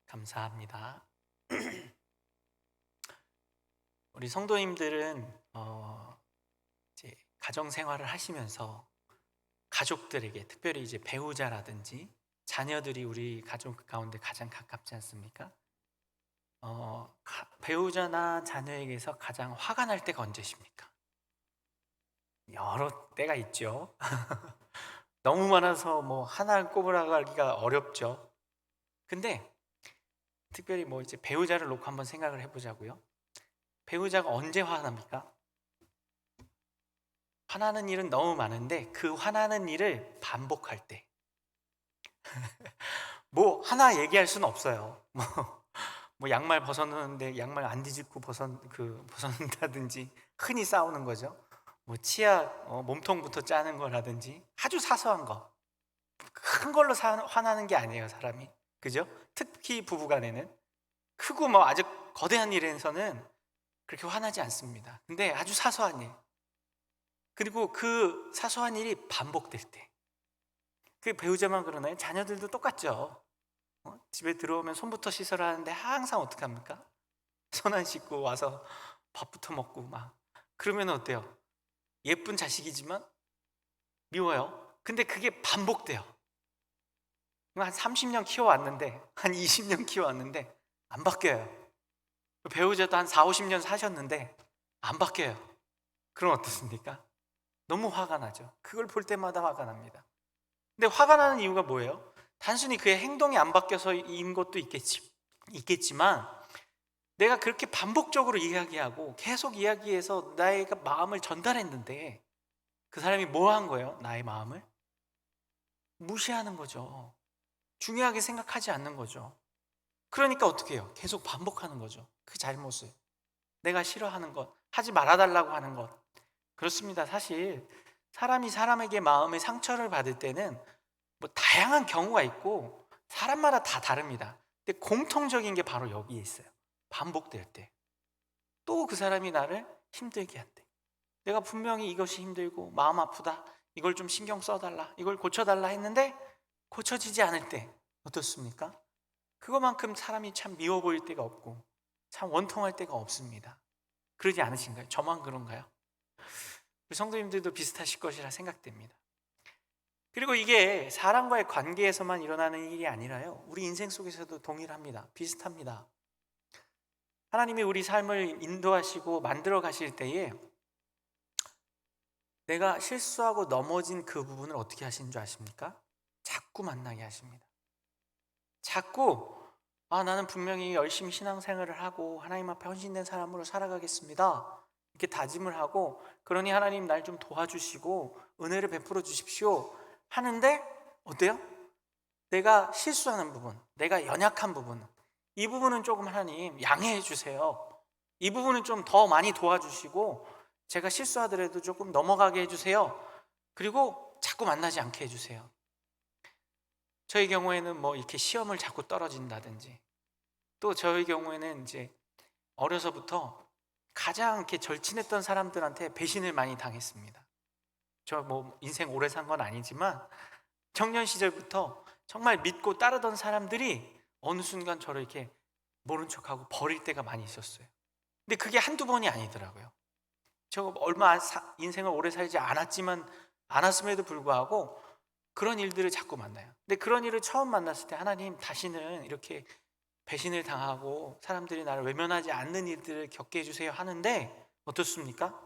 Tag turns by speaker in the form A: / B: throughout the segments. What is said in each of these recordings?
A: 감사합니다. 우리 성도님들은 이제 가정 생활을 하시면서 가족들에게, 특별히 이제 배우자라든지 자녀들이 우리 가족 가운데 가장 가깝지 않습니까? 배우자나 자녀에게서 가장 화가 날 때가 언제십니까? 여러 때가 있죠. 너무 많아서 뭐 하나 꼽으라기가 어렵죠. 근데 특별히 뭐 이제 배우자를 놓고 한번 생각을 해보자고요. 배우자가 언제 화납니까? 화나는 일은 너무 많은데 그 화나는 일을 반복할 때, 뭐 하나 얘기할 수는 없어요. 뭐 양말 벗었는데 양말 안 뒤집고 벗었다든지 흔히 싸우는 거죠. 뭐 치아 몸통부터 짜는 거라든지 아주 사소한 거, 큰 걸로 화나는 게 아니에요, 사람이. 그죠? 특히 부부간에는 크고 뭐 아주 거대한 일에서는 그렇게 화나지 않습니다. 근데 아주 사소한 일, 그리고 그 사소한 일이 반복될 때, 그 배우자만 그러나요? 자녀들도 똑같죠. 집에 들어오면 손부터 씻으라 하는데 항상 어떻게 합니까? 손 안 씻고 와서 밥부터 먹고 막 그러면 어때요? 예쁜 자식이지만 미워요. 근데 그게 반복돼요. 한 30년 키워왔는데, 한 20년 키워왔는데 안 바뀌어요. 배우자도 한 4, 50년 사셨는데 안 바뀌어요. 그럼 어떻습니까? 너무 화가 나죠. 그걸 볼 때마다 화가 납니다. 근데 화가 나는 이유가 뭐예요? 단순히 그의 행동이 안 바뀌어서인 것도 있겠지만, 내가 그렇게 반복적으로 이야기하고 계속 이야기해서 나의 마음을 전달했는데 그 사람이 뭐 한 거예요? 나의 마음을 무시하는 거죠. 중요하게 생각하지 않는 거죠. 그러니까 어떻게 해요? 계속 반복하는 거죠. 그 잘못을, 내가 싫어하는 것, 하지 말아달라고 하는 것. 그렇습니다. 사실 사람이 사람에게 마음의 상처를 받을 때는 뭐 다양한 경우가 있고 사람마다 다 다릅니다. 근데 공통적인 게 바로 여기에 있어요. 반복될 때, 또 그 사람이 나를 힘들게 한대. 내가 분명히 이것이 힘들고 마음 아프다, 이걸 좀 신경 써달라, 이걸 고쳐달라 했는데 고쳐지지 않을 때 어떻습니까? 그거만큼 사람이 참 미워 보일 때가 없고 참 원통할 때가 없습니다. 그러지 않으신가요? 저만 그런가요? 우리 성도님들도 비슷하실 것이라 생각됩니다. 그리고 이게 사람과의 관계에서만 일어나는 일이 아니라요, 우리 인생 속에서도 동일합니다. 비슷합니다. 하나님이 우리 삶을 인도하시고 만들어 가실 때에 내가 실수하고 넘어진 그 부분을 어떻게 하시는 줄 아십니까? 자꾸 만나게 하십니다. 자꾸 나는 분명히 열심히 신앙생활을 하고 하나님 앞에 헌신된 사람으로 살아가겠습니다, 이렇게 다짐을 하고, 그러니 하나님 날 좀 도와주시고 은혜를 베풀어 주십시오 하는데 어때요? 내가 실수하는 부분, 내가 연약한 부분, 이 부분은 조금 하나님 양해해 주세요, 이 부분은 좀 더 많이 도와주시고 제가 실수하더라도 조금 넘어가게 해주세요, 그리고 자꾸 만나지 않게 해주세요. 저희 경우에는 뭐 이렇게 시험을 자꾸 떨어진다든지, 또 저희 경우에는 이제 어려서부터 가장 이렇게 절친했던 사람들한테 배신을 많이 당했습니다. 저 뭐 인생 오래 산 건 아니지만 청년 시절부터 정말 믿고 따르던 사람들이 어느 순간 저를 이렇게 모른 척하고 버릴 때가 많이 있었어요. 근데 그게 한두 번이 아니더라고요. 저 얼마 인생을 오래 살지 않았음에도 불구하고 그런 일들을 자꾸 만나요. 근데 그런 일을 처음 만났을 때 하나님, 다시는 이렇게 배신을 당하고 사람들이 나를 외면하지 않는 일들을 겪게 해주세요 하는데 어떻습니까?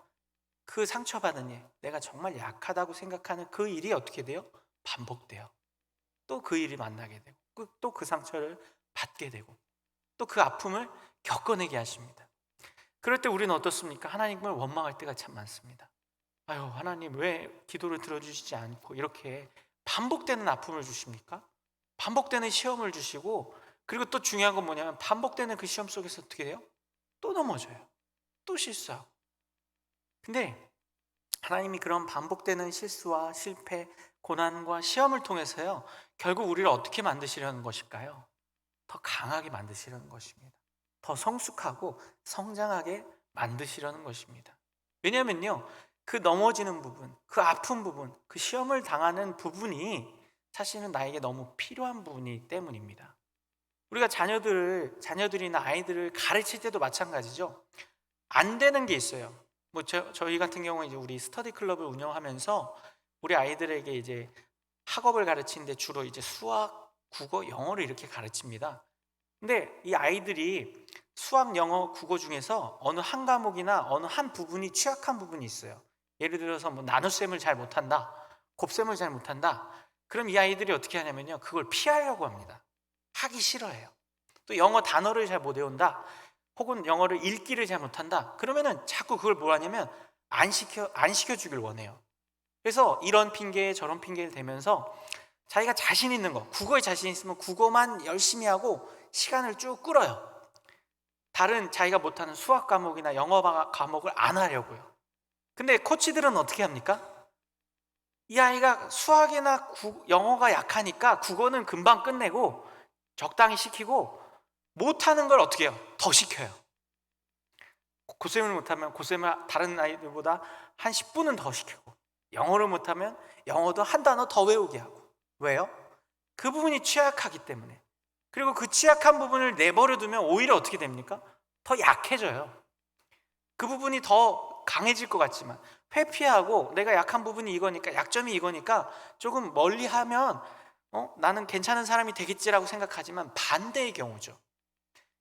A: 그 상처받은 일, 내가 정말 약하다고 생각하는 그 일이 어떻게 돼요? 반복돼요. 또 그 일이 만나게 되고 또 그 상처를 받게 되고 또 그 아픔을 겪어내게 하십니다. 그럴 때 우리는 어떻습니까? 하나님을 원망할 때가 참 많습니다. 아유, 하나님 왜 기도를 들어주시지 않고 이렇게 반복되는 아픔을 주십니까? 반복되는 시험을 주시고, 그리고 또 중요한 건 뭐냐면 반복되는 그 시험 속에서 어떻게 돼요? 또 넘어져요. 또 실수하고. 근데 하나님이 그런 반복되는 실수와 실패, 고난과 시험을 통해서요, 결국 우리를 어떻게 만드시려는 것일까요? 더 강하게 만드시려는 것입니다. 더 성숙하고 성장하게 만드시려는 것입니다. 왜냐면요, 그 넘어지는 부분, 그 아픈 부분, 그 시험을 당하는 부분이 사실은 나에게 너무 필요한 부분이기 때문입니다. 우리가 자녀들이나 아이들을 가르칠 때도 마찬가지죠. 안 되는 게 있어요. 뭐 저희 같은 경우에 이제 우리 스터디 클럽을 운영하면서 우리 아이들에게 이제 학업을 가르치는데 주로 이제 수학, 국어, 영어를 이렇게 가르칩니다. 근데 이 아이들이 수학, 영어, 국어 중에서 어느 한 과목이나 어느 한 부분이 취약한 부분이 있어요. 예를 들어서 뭐 나눗셈을 잘 못한다, 곱셈을 잘 못한다. 그럼 이 아이들이 어떻게 하냐면요, 그걸 피하려고 합니다. 하기 싫어해요. 또 영어 단어를 잘 못 외운다, 혹은 영어를 읽기를 잘 못한다. 그러면은 자꾸 그걸 뭐 하냐면 안 시켜주길 원해요. 그래서 이런 핑계 저런 핑계를 대면서 자기가 자신 있는 거, 국어에 자신 있으면 국어만 열심히 하고 시간을 쭉 끌어요. 다른 자기가 못하는 수학 과목이나 영어 과목을 안 하려고요. 근데 코치들은 어떻게 합니까? 이 아이가 수학이나 영어가 약하니까 국어는 금방 끝내고 적당히 시키고, 못하는 걸 어떻게 해요? 더 시켜요. 고셈을 못하면 고셈을 다른 아이들보다 한 10분은 더 시키고, 영어를 못하면 영어도 한 단어 더 외우게 하고. 왜요? 그 부분이 취약하기 때문에. 그리고 그 취약한 부분을 내버려 두면 오히려 어떻게 됩니까? 더 약해져요. 그 부분이 더 강해질 것 같지만 회피하고, 내가 약한 부분이 이거니까, 약점이 이거니까 조금 멀리 하면 나는 괜찮은 사람이 되겠지라고 생각하지만 반대의 경우죠.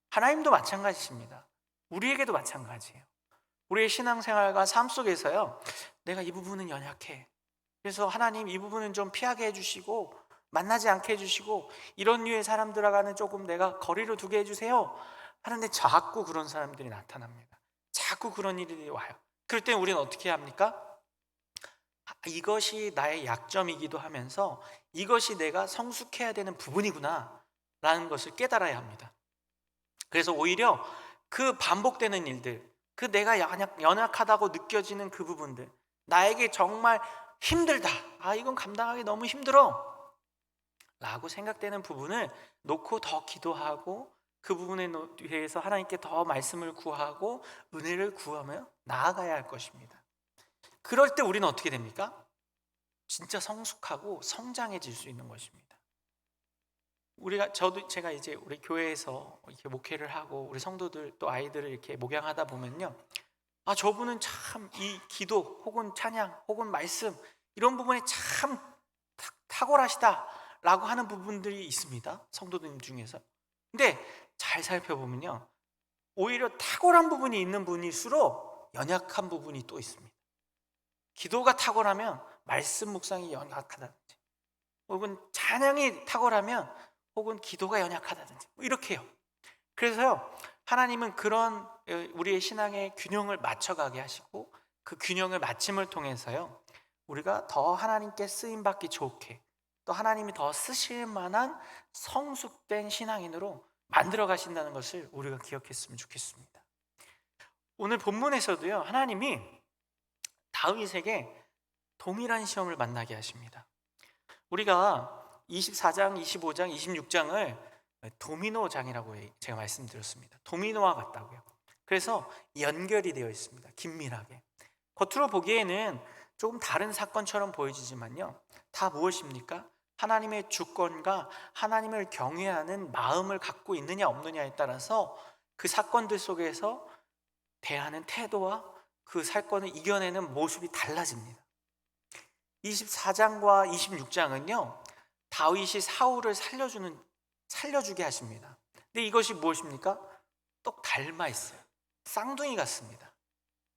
A: 하나님도 마찬가지입니다. 우리에게도 마찬가지예요. 우리의 신앙생활과 삶 속에서요, 내가 이 부분은 연약해, 그래서 하나님 이 부분은 좀 피하게 해주시고 만나지 않게 해주시고 이런 류의 사람들과는 조금 내가 거리를 두게 해주세요 하는데, 자꾸 그런 사람들이 나타납니다. 자꾸 그런 일이 와요. 그럴 때 우리는 어떻게 합니까? 이것이 나의 약점이기도 하면서 이것이 내가 성숙해야 되는 부분이구나 라는 것을 깨달아야 합니다. 그래서 오히려 그 반복되는 일들, 그 내가 연약하다고 느껴지는 그 부분들, 나에게 정말 힘들다, 이건 감당하기 너무 힘들어 라고 생각되는 부분을 놓고 더 기도하고, 그 부분에 대해서 하나님께 더 말씀을 구하고 은혜를 구하며 나아가야 할 것입니다. 그럴 때 우리는 어떻게 됩니까? 진짜 성숙하고 성장해질 수 있는 것입니다. 제가 이제 우리 교회에서 이렇게 목회를 하고 우리 성도들 또 아이들을 이렇게 목양하다 보면요, 저분은 참 이 기도 혹은 찬양 혹은 말씀 이런 부분에 참 탁월하시다 라고 하는 부분들이 있습니다, 성도들 중에서. 근데 잘 살펴보면요, 오히려 탁월한 부분이 있는 분일수록 연약한 부분이 또 있습니다. 기도가 탁월하면 말씀 묵상이 연약하다든지, 혹은 찬양이 탁월하면 혹은 기도가 연약하다든지, 이렇게 해요. 그래서요, 하나님은 그런 우리의 신앙의 균형을 맞춰가게 하시고, 그 균형을 맞춤을 통해서요, 우리가 더 하나님께 쓰임받기 좋게, 또 하나님이 더 쓰실 만한 성숙된 신앙인으로 만들어 가신다는 것을 우리가 기억했으면 좋겠습니다. 오늘 본문에서도요, 하나님이 다윗에게 동일한 시험을 만나게 하십니다. 우리가 24장, 25장, 26장을 도미노장이라고 제가 말씀드렸습니다. 도미노와 같다고요. 그래서 연결이 되어 있습니다, 긴밀하게. 겉으로 보기에는 조금 다른 사건처럼 보여지지만요, 다 무엇입니까? 하나님의 주권과 하나님을 경외하는 마음을 갖고 있느냐 없느냐에 따라서 그 사건들 속에서 대하는 태도와 그 사건을 이겨내는 모습이 달라집니다. 24장과 26장은요, 다윗이 사울을 살려주게 하십니다. 근데 이것이 무엇입니까? 똑 닮아 있어요. 쌍둥이 같습니다.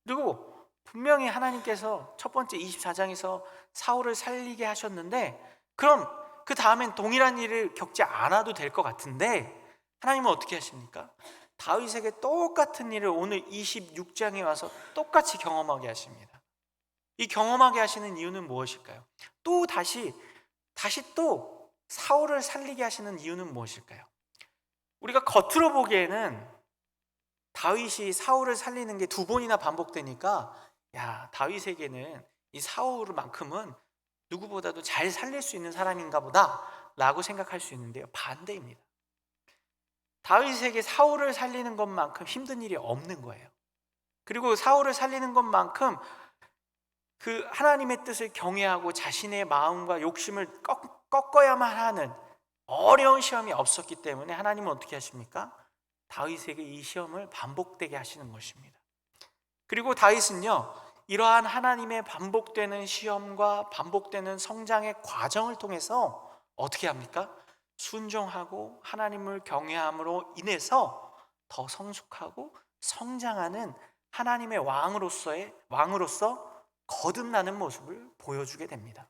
A: 그리고 분명히 하나님께서 첫 번째 24장에서 사울을 살리게 하셨는데, 그럼 그 다음엔 동일한 일을 겪지 않아도 될 것 같은데, 하나님은 어떻게 하십니까? 다윗에게 똑같은 일을 오늘 26장에 와서 똑같이 경험하게 하십니다. 이 경험하게 하시는 이유는 무엇일까요? 또 다시 또 사울을 살리게 하시는 이유는 무엇일까요? 우리가 겉으로 보기에는 다윗이 사울을 살리는 게 두 번이나 반복되니까, 다윗에게는 이 사울만큼은 누구보다도 잘 살릴 수 있는 사람인가 보다 라고 생각할 수 있는데요, 반대입니다. 다윗에게 사울을 살리는 것만큼 힘든 일이 없는 거예요. 그리고 사울을 살리는 것만큼 그 하나님의 뜻을 경외하고 자신의 마음과 욕심을 꺾어야만 하는 어려운 시험이 없었기 때문에 하나님은 어떻게 하십니까? 다윗에게 이 시험을 반복되게 하시는 것입니다. 그리고 다윗은요, 이러한 하나님의 반복되는 시험과 반복되는 성장의 과정을 통해서 어떻게 합니까? 순종하고 하나님을 경외함으로 인해서 더 성숙하고 성장하는 하나님의 왕으로서 거듭나는 모습을 보여주게 됩니다.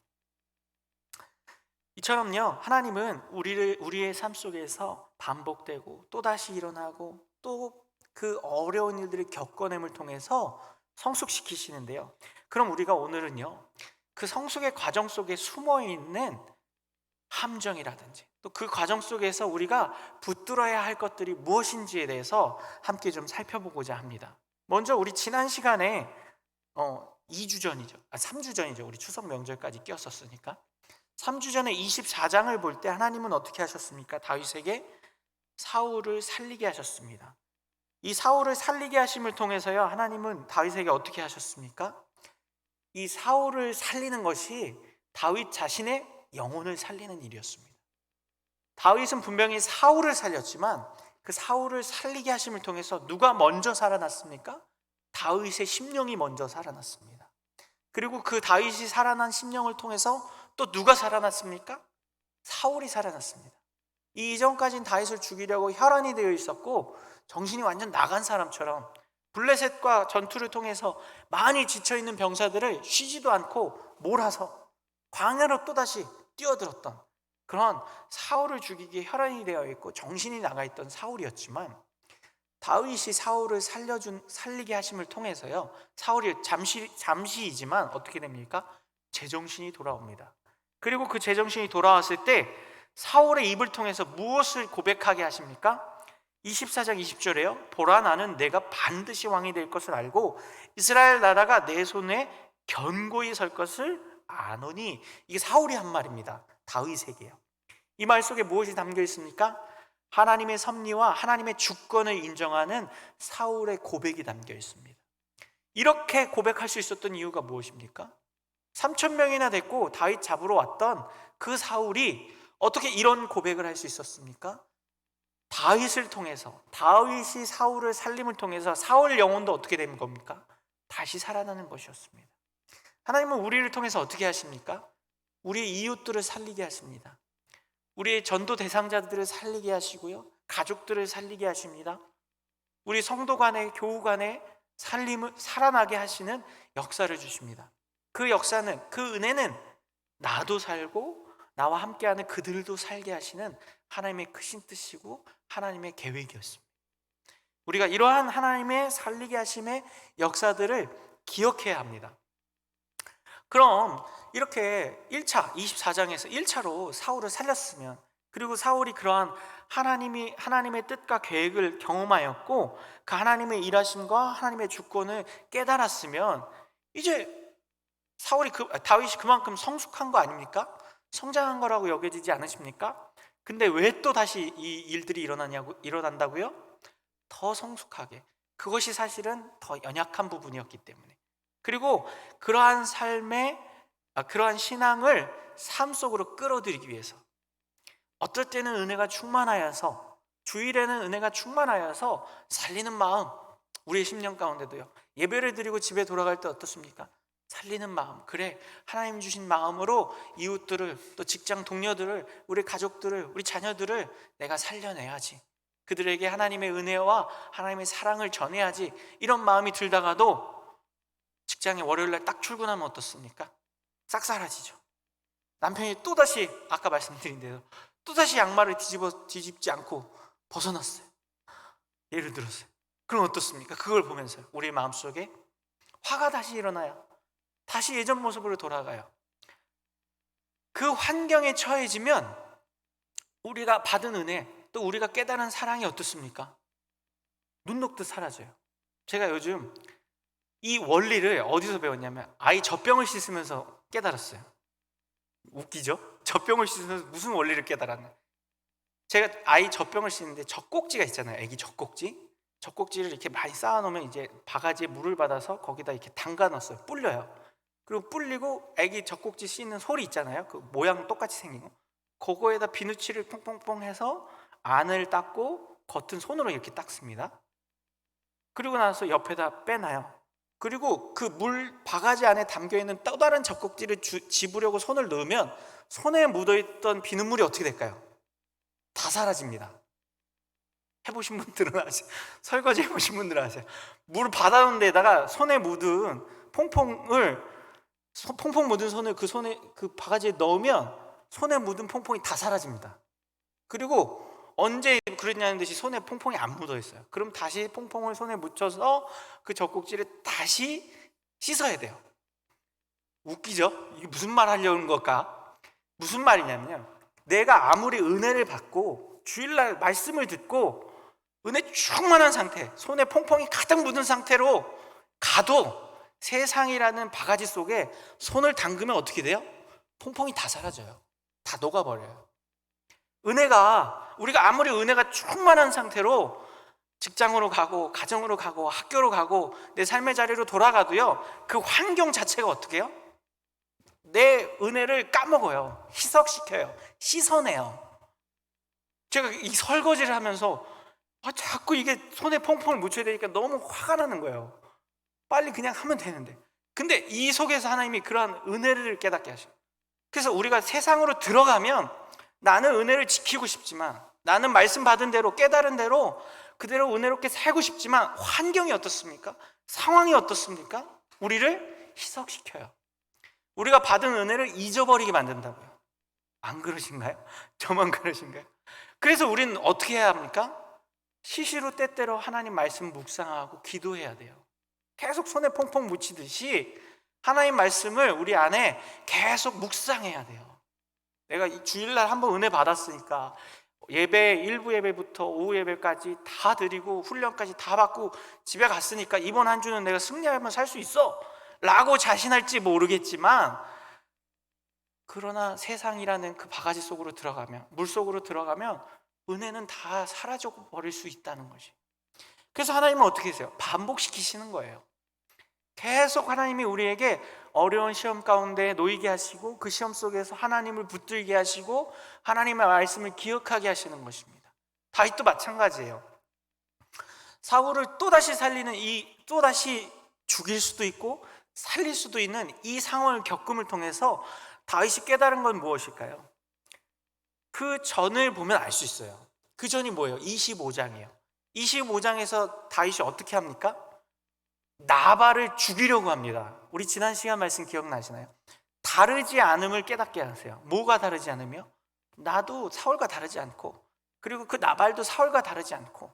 A: 이처럼요, 하나님은 우리의 삶 속에서 반복되고 또다시 일어나고 또 그 어려운 일들을 겪어냄을 통해서 성숙시키시는데요. 그럼 우리가 오늘은요, 그 성숙의 과정 속에 숨어 있는 함정이라든지 또 그 과정 속에서 우리가 붙들어야 할 것들이 무엇인지에 대해서 함께 좀 살펴보고자 합니다. 먼저 우리 지난 시간에 2주 전이죠. 3주 전이죠. 우리 추석 명절까지 끼었었으니까 3주 전에 24장을 볼 때 하나님은 어떻게 하셨습니까? 다윗에게 사울을 살리게 하셨습니다. 이 사울을 살리게 하심을 통해서요, 하나님은 다윗에게 어떻게 하셨습니까? 이 사울을 살리는 것이 다윗 자신의 영혼을 살리는 일이었습니다. 다윗은 분명히 사울을 살렸지만 그 사울을 살리게 하심을 통해서 누가 먼저 살아났습니까? 다윗의 심령이 먼저 살아났습니다. 그리고 그 다윗이 살아난 심령을 통해서 또 누가 살아났습니까? 사울이 살아났습니다. 이 이전까지는 다윗을 죽이려고 혈안이 되어 있었고 정신이 완전 나간 사람처럼 블레셋과 전투를 통해서 많이 지쳐있는 병사들을 쉬지도 않고 몰아서 광야로 또다시 뛰어들었던 그런 사울을 죽이기에 혈안이 되어 있고 정신이 나가 있던 사울이었지만 다윗이 사울을 살리게 하심을 통해서요, 사울이 잠시이지만 어떻게 됩니까? 제정신이 돌아옵니다. 그리고 그 제정신이 돌아왔을 때 사울의 입을 통해서 무엇을 고백하게 하십니까? 24장 20절에요. 보라, 나는 내가 반드시 왕이 될 것을 알고 이스라엘 나라가 내 손에 견고히 설 것을 아노니. 이게 사울이 한 말입니다. 다윗에게요. 이 말 속에 무엇이 담겨 있습니까? 하나님의 섭리와 하나님의 주권을 인정하는 사울의 고백이 담겨 있습니다. 이렇게 고백할 수 있었던 이유가 무엇입니까? 3,000명이나 됐고 다윗 잡으러 왔던 그 사울이 어떻게 이런 고백을 할 수 있었습니까? 다윗을 통해서, 다윗이 사울을 살림을 통해서 사울 영혼도 어떻게 되는 겁니까? 다시 살아나는 것이었습니다. 하나님은 우리를 통해서 어떻게 하십니까? 우리의 이웃들을 살리게 하십니다. 우리의 전도 대상자들을 살리게 하시고요, 가족들을 살리게 하십니다. 우리 성도 간의, 교우 간의 살림을 살아나게 하시는 역사를 주십니다. 그 역사는, 그 은혜는 나도 살고 나와 함께하는 그들도 살게 하시는 하나님의 크신 뜻이고 하나님의 계획이었습니다. 우리가 이러한 하나님의 살리게 하심의 역사들을 기억해야 합니다. 그럼 이렇게 1차 24장에서 1차로 사울을 살렸으면, 그리고 사울이 그러한 하나님의 뜻과 계획을 경험하였고 그 하나님의 일하심과 하나님의 주권을 깨달았으면 이제 다윗이 그만큼 성숙한 거 아닙니까? 성장한 거라고 여겨지지 않으십니까? 근데 왜 또 다시 이 일들이 일어난다고요? 더 성숙하게. 그것이 사실은 더 연약한 부분이었기 때문에. 그리고 그러한 그러한 신앙을 삶 속으로 끌어들이기 위해서, 어떨 때는 은혜가 충만하여서, 주일에는 은혜가 충만하여서 살리는 마음, 우리의 심령 가운데도요, 예배를 드리고 집에 돌아갈 때 어떻습니까? 살리는 마음, 그래, 하나님 주신 마음으로 이웃들을, 또 직장 동료들을, 우리 가족들을, 우리 자녀들을 내가 살려내야지, 그들에게 하나님의 은혜와 하나님의 사랑을 전해야지, 이런 마음이 들다가도 직장에 월요일날 딱 출근하면 어떻습니까? 싹 사라지죠. 남편이 또다시, 아까 말씀드린 대로 또다시 양말을 뒤집지 않고 벗어났어요. 예를 들었어요. 그럼 어떻습니까? 그걸 보면서 우리 마음속에 화가 다시 일어나요. 다시 예전 모습으로 돌아가요. 그 환경에 처해지면 우리가 받은 은혜, 또 우리가 깨달은 사랑이 어떻습니까? 눈 녹듯 사라져요. 제가 요즘 이 원리를 어디서 배웠냐면 아이 젖병을 씻으면서 깨달았어요. 웃기죠? 젖병을 씻으면서 무슨 원리를 깨달았나? 제가 아이 젖병을 씻는데 젖꼭지가 있잖아요. 애기 젖꼭지를 이렇게 많이 쌓아놓으면 이제 바가지에 물을 받아서 거기다 이렇게 담가 넣었어요. 불려요. 그리고 불리고 애기 젖꼭지 씻는 소리 있잖아요. 그 모양 똑같이 생긴 거, 그거에다 비누칠을 퐁퐁퐁 해서 안을 닦고 겉은 손으로 이렇게 닦습니다. 그리고 나서 옆에다 빼놔요. 그리고 그 물 바가지 안에 담겨있는 또 다른 젖꼭지를 집으려고 손을 넣으면 손에 묻어있던 비눗물이 어떻게 될까요? 다 사라집니다. 해보신 분들은 아세요. 설거지 해보신 분들은 아세요. 물을 받아놓은 데다가 손에 묻은 퐁퐁 묻은 손을 그 손에 그 바가지에 넣으면 손에 묻은 퐁퐁이 다 사라집니다. 그리고 언제 그랬냐는 듯이 손에 퐁퐁이 안 묻어 있어요. 그럼 다시 퐁퐁을 손에 묻혀서 그 젖꼭지를 다시 씻어야 돼요. 웃기죠? 이게 무슨 말 하려는 걸까? 무슨 말이냐면요, 내가 아무리 은혜를 받고 주일날 말씀을 듣고 은혜 충만한 상태, 손에 퐁퐁이 가득 묻은 상태로 가도 세상이라는 바가지 속에 손을 담그면 어떻게 돼요? 퐁퐁이 다 사라져요. 다 녹아버려요. 우리가 아무리 은혜가 충만한 상태로 직장으로 가고 가정으로 가고 학교로 가고 내 삶의 자리로 돌아가도요, 그 환경 자체가 어떻게 해요? 내 은혜를 까먹어요. 희석시켜요. 씻어내요. 제가 이 설거지를 하면서 자꾸 이게 손에 퐁퐁을 묻혀야 되니까 너무 화가 나는 거예요. 빨리 그냥 하면 되는데. 근데 이 속에서 하나님이 그러한 은혜를 깨닫게 하셔요. 그래서 우리가 세상으로 들어가면 나는 은혜를 지키고 싶지만, 나는 말씀 받은 대로 깨달은 대로 그대로 은혜롭게 살고 싶지만 환경이 어떻습니까? 상황이 어떻습니까? 우리를 희석시켜요. 우리가 받은 은혜를 잊어버리게 만든다고요. 안 그러신가요? 저만 그러신가요? 그래서 우리는 어떻게 해야 합니까? 시시로 때때로 하나님 말씀 묵상하고 기도해야 돼요. 계속 손에 퐁퐁 묻히듯이 하나님 말씀을 우리 안에 계속 묵상해야 돼요. 내가 주일날 한번 은혜 받았으니까 예배, 일부 예배부터 오후 예배까지 다 드리고 훈련까지 다 받고 집에 갔으니까 이번 한 주는 내가 승리하면 살 수 있어 라고 자신할지 모르겠지만, 그러나 세상이라는 그 바가지 속으로 들어가면, 물 속으로 들어가면 은혜는 다 사라져 버릴 수 있다는 것이. 그래서 하나님은 어떻게 하세요? 반복시키시는 거예요. 계속 하나님이 우리에게 어려운 시험 가운데 놓이게 하시고 그 시험 속에서 하나님을 붙들게 하시고 하나님의 말씀을 기억하게 하시는 것입니다. 다윗도 마찬가지예요. 사울을 또다시 살리는 또다시 죽일 수도 있고 살릴 수도 있는 이 상황을 겪음을 통해서 다윗이 깨달은 건 무엇일까요? 그 전을 보면 알 수 있어요. 그 전이 뭐예요? 25장이에요. 25장에서 다윗이 어떻게 합니까? 나발을 죽이려고 합니다. 우리 지난 시간 말씀 기억나시나요? 다르지 않음을 깨닫게 하세요. 뭐가 다르지 않으며? 나도 사울과 다르지 않고, 그리고 그 나발도 사울과 다르지 않고,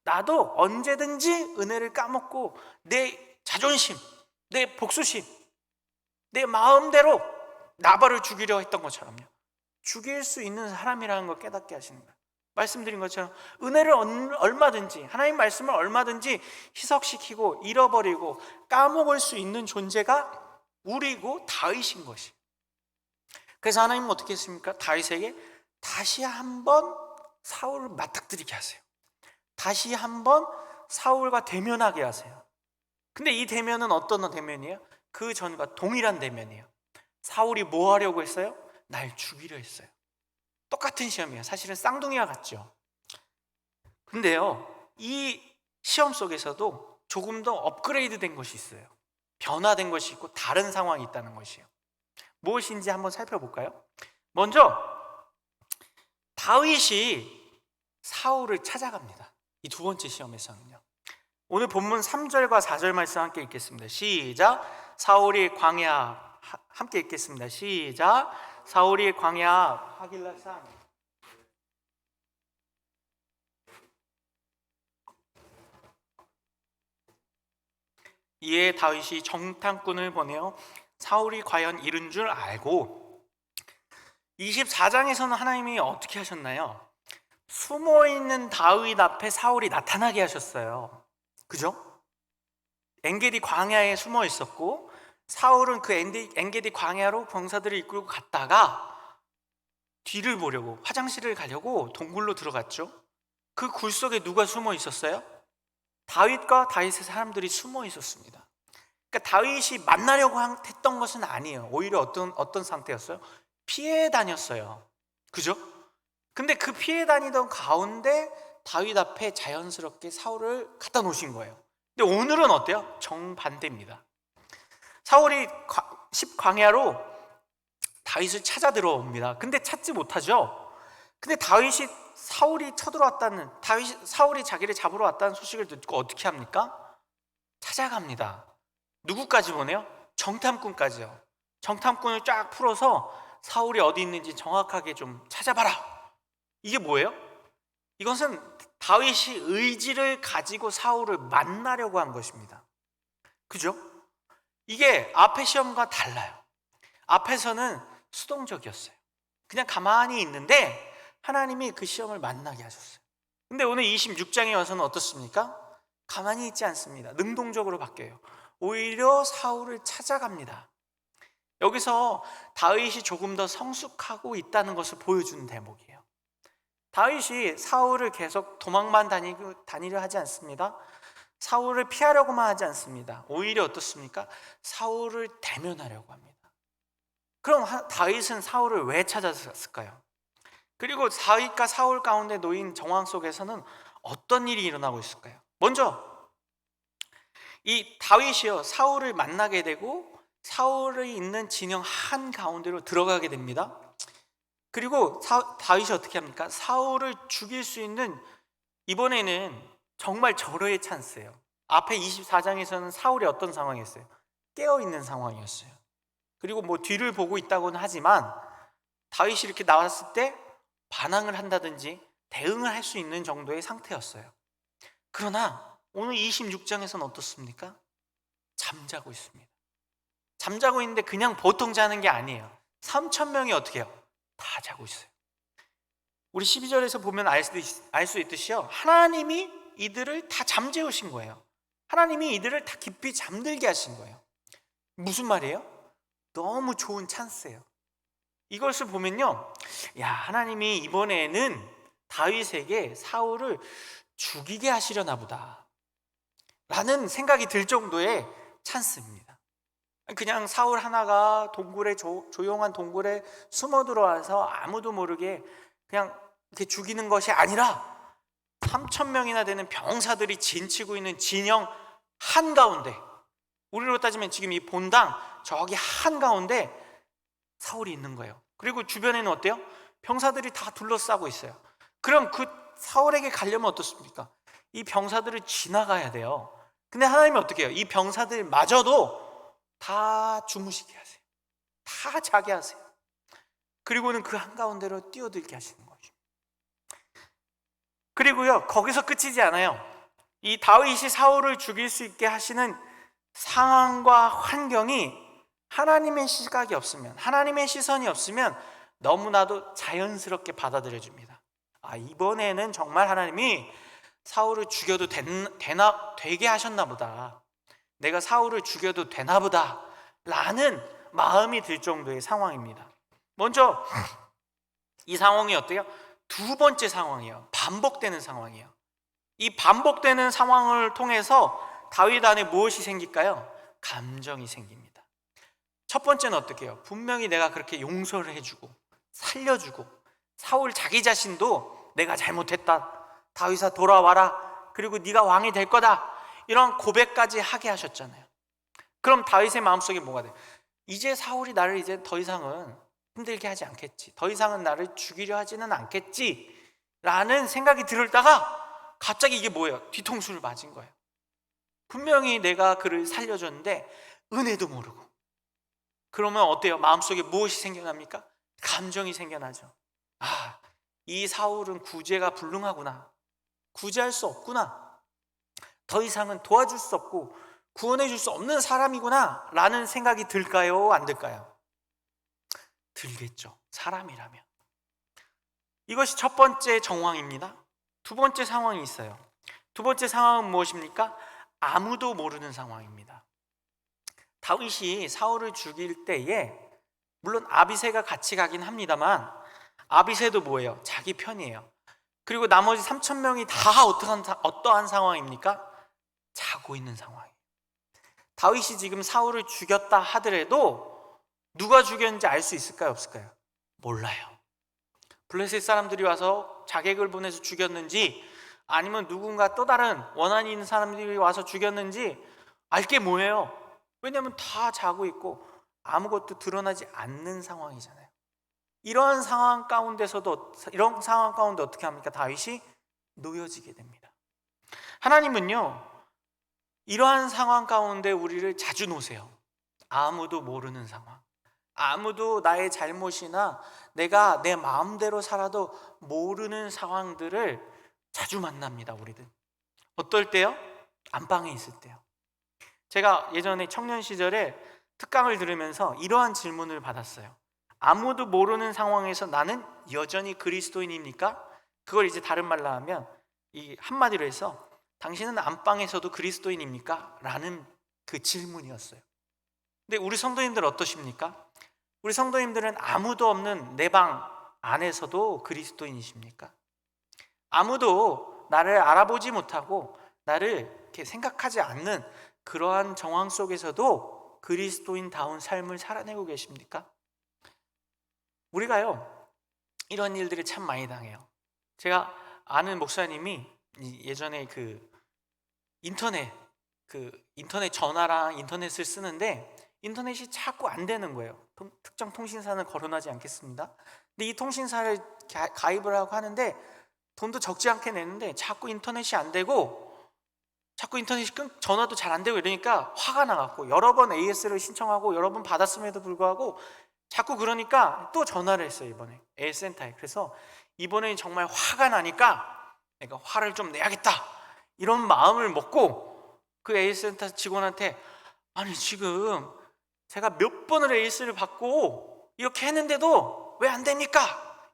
A: 나도 언제든지 은혜를 까먹고 내 자존심, 내 복수심, 내 마음대로 나발을 죽이려 했던 것처럼요, 죽일 수 있는 사람이라는 걸 깨닫게 하시는 거예요. 말씀드린 것처럼 은혜를 얼마든지, 하나님 말씀을 얼마든지 희석시키고 잃어버리고 까먹을 수 있는 존재가 우리고 다윗인 것이. 그래서 하나님은 어떻게 했습니까? 다윗에게 다시 한번 사울을 맞닥뜨리게 하세요. 다시 한번 사울과 대면하게 하세요. 근데 이 대면은 어떤 대면이에요? 그 전과 동일한 대면이에요. 사울이 뭐 하려고 했어요? 날 죽이려 했어요. 똑같은 시험이에요. 사실은 쌍둥이와 같죠. 근데요, 이 시험 속에서도 조금 더 업그레이드 된 것이 있어요. 변화된 것이 있고 다른 상황이 있다는 것이에요. 무엇인지 한번 살펴볼까요? 먼저 다윗이 사울을 찾아갑니다. 이 두 번째 시험에서는요. 오늘 본문 3절과 4절 말씀 함께 읽겠습니다. 시작. 사울이 광야, 함께 읽겠습니다. 시작. 사울이 광야 하길라산 이에 다윗이 정탐꾼을 보내어 사울이 과연 이른 줄 알고, 24장에서는 하나님이 어떻게 하셨나요? 숨어있는 다윗 앞에 사울이 나타나게 하셨어요. 그죠? 엔게디 광야에 숨어 있었고 사울은 그 엔게디 광야로 병사들을 이끌고 갔다가 뒤를 보려고, 화장실을 가려고 동굴로 들어갔죠. 그 굴 속에 누가 숨어 있었어요? 다윗과 다윗의 사람들이 숨어 있었습니다. 그러니까 다윗이 만나려고 했던 것은 아니에요. 오히려 어떤 상태였어요? 피해 다녔어요. 그죠? 근데 그 피해 다니던 가운데 다윗 앞에 자연스럽게 사울을 갖다 놓으신 거예요. 근데 오늘은 어때요? 정반대입니다. 사울이 십광야로 다윗을 찾아 들어옵니다. 근데 찾지 못하죠. 근데 사울이 사울이 자기를 잡으러 왔다는 소식을 듣고 어떻게 합니까? 찾아갑니다. 누구까지 보내요? 정탐꾼까지요. 정탐꾼을 쫙 풀어서 사울이 어디 있는지 정확하게 좀 찾아봐라. 이게 뭐예요? 이것은 다윗이 의지를 가지고 사울을 만나려고 한 것입니다. 그죠? 이게 앞의 시험과 달라요. 앞에서는 수동적이었어요. 그냥 가만히 있는데 하나님이 그 시험을 만나게 하셨어요. 근데 오늘 26장에 와서는 어떻습니까? 가만히 있지 않습니다. 능동적으로 바뀌어요. 오히려 사울을 찾아갑니다. 여기서 다윗이 조금 더 성숙하고 있다는 것을 보여주는 대목이에요. 다윗이 사울을 계속 도망만 다니려 하지 않습니다. 사울을 피하려고만 하지 않습니다. 오히려 어떻습니까? 사울을 대면하려고 합니다. 그럼 다윗은 사울을 왜 찾았을까요? 그리고 다윗과 사울 가운데 놓인 정황 속에서는 어떤 일이 일어나고 있을까요? 먼저 이 다윗이요, 사울을 만나게 되고 사울이 있는 진영 한가운데로 들어가게 됩니다. 그리고 다윗이 어떻게 합니까? 사울을 죽일 수 있는, 이번에는 정말 절호의 찬스예요. 앞에 24장에서는 사울이 어떤 상황이었어요? 깨어있는 상황이었어요. 그리고 뭐 뒤를 보고 있다고는 하지만 다윗이 이렇게 나왔을 때 반항을 한다든지 대응을 할 수 있는 정도의 상태였어요. 그러나 오늘 26장에서는 어떻습니까? 잠자고 있습니다. 잠자고 있는데 그냥 보통 자는 게 아니에요. 3,000명이 어떻게 해요? 다 자고 있어요. 우리 12절에서 보면 알 수 있듯이요, 하나님이 이들을 다 잠재우신 거예요. 하나님이 이들을 다 깊이 잠들게 하신 거예요. 무슨 말이에요? 너무 좋은 찬스예요. 이것을 보면요, 야, 하나님이 이번에는 다윗에게 사울을 죽이게 하시려나 보다 라는 생각이 들 정도의 찬스입니다. 그냥 사울 하나가 조용한 동굴에 숨어 들어와서 아무도 모르게 그냥 이렇게 죽이는 것이 아니라 3,000명이나 되는 병사들이 진치고 있는 진영 한가운데, 우리로 따지면 지금 이 본당 저기 한가운데 사울이 있는 거예요. 그리고 주변에는 어때요? 병사들이 다 둘러싸고 있어요. 그럼 그 사울에게 가려면 어떻습니까? 이 병사들을 지나가야 돼요. 근데 하나님이 어떻게 해요? 이 병사들마저도 다 주무시게 하세요. 다 자게 하세요. 그리고는 그 한가운데로 뛰어들게 하시는 거죠. 그리고요, 거기서 끝이지 않아요. 이 다윗이 사울을 죽일 수 있게 하시는 상황과 환경이 하나님의 시각이 없으면, 하나님의 시선이 없으면 너무나도 자연스럽게 받아들여집니다. 아, 이번에는 정말 하나님이 사울을 죽여도 되게 하셨나 보다, 내가 사울을 죽여도 되나 보다 라는 마음이 들 정도의 상황입니다. 먼저 이 상황이 어때요? 두 번째 상황이에요. 반복되는 상황이에요. 이 반복되는 상황을 통해서 다윗 안에 무엇이 생길까요? 감정이 생깁니다. 첫 번째는 어떻게 해요? 분명히 내가 그렇게 용서를 해주고 살려주고 사울 자기 자신도 내가 잘못했다, 다윗아 돌아와라, 그리고 네가 왕이 될 거다, 이런 고백까지 하게 하셨잖아요. 그럼 다윗의 마음속에 뭐가 돼요? 이제 사울이 나를 이제 더 이상은 힘들게 하지 않겠지, 더 이상은 나를 죽이려 하지는 않겠지 라는 생각이 들다가 갑자기 이게 뭐예요? 뒤통수를 맞은 거예요. 분명히 내가 그를 살려줬는데 은혜도 모르고. 그러면 어때요? 마음속에 무엇이 생겨납니까? 감정이 생겨나죠. 아, 이 사울은 구제가 불능하구나, 구제할 수 없구나, 더 이상은 도와줄 수 없고 구원해 줄 수 없는 사람이구나 라는 생각이 들까요? 안 들까요? 들겠죠, 사람이라면. 이것이 첫 번째 정황입니다. 두 번째 상황이 있어요. 두 번째 상황은 무엇입니까? 아무도 모르는 상황입니다. 다윗이 사울을 죽일 때에 물론 아비새가 같이 가긴 합니다만 아비새도 뭐예요? 자기 편이에요. 그리고 나머지 3,000명이 다 어떠한 상황입니까? 자고 있는 상황이에요. 다윗이 지금 사울을 죽였다 하더라도 누가 죽였는지 알 수 있을까요? 없을까요? 몰라요. 블레셋 사람들이 와서 자객을 보내서 죽였는지 아니면 누군가 또 다른 원한이 있는 사람들이 와서 죽였는지 알 게 뭐예요? 왜냐하면 다 자고 있고 아무것도 드러나지 않는 상황이잖아요. 이런 상황 가운데 어떻게 합니까? 다윗이 놓여지게 됩니다. 하나님은요, 이러한 상황 가운데 우리를 자주 놓으세요. 아무도 모르는 상황, 아무도 나의 잘못이나 내가 내 마음대로 살아도 모르는 상황들을 자주 만납니다. 우리들 어떨 때요? 안방에 있을 때요. 제가 예전에 청년 시절에 특강을 들으면서 이러한 질문을 받았어요. 아무도 모르는 상황에서 나는 여전히 그리스도인입니까? 그걸 이제 다른 말로 하면 이 한마디로 해서 당신은 안방에서도 그리스도인입니까? 라는 그 질문이었어요. 근데 우리 성도님들 어떠십니까? 우리 성도님들은 아무도 없는 내 방 안에서도 그리스도인이십니까? 아무도 나를 알아보지 못하고 나를 이렇게 생각하지 않는 그러한 정황 속에서도 그리스도인다운 삶을 살아내고 계십니까? 우리가요, 이런 일들을 참 많이 당해요. 제가 아는 목사님이 예전에 인터넷 전화랑 인터넷을 쓰는데 인터넷이 자꾸 안 되는 거예요. 특정 통신사는 거론하지 않겠습니다. 근데 이 통신사를 가입을 하고 하는데 돈도 적지 않게 내는데 자꾸 인터넷이 안 되고 전화도 잘 안 되고 이러니까 화가 나갖고 여러 번 AS를 신청하고 여러 번 받았음에도 불구하고 자꾸 그러니까 또 전화를 했어요. 이번에 AS센터에. 그래서 이번에 정말 화가 나니까 내가 화를 좀 내야겠다 이런 마음을 먹고 그 AS센터 직원한테 아니 지금 제가 몇 번을 AS를 받고 이렇게 했는데도 왜 안 됩니까?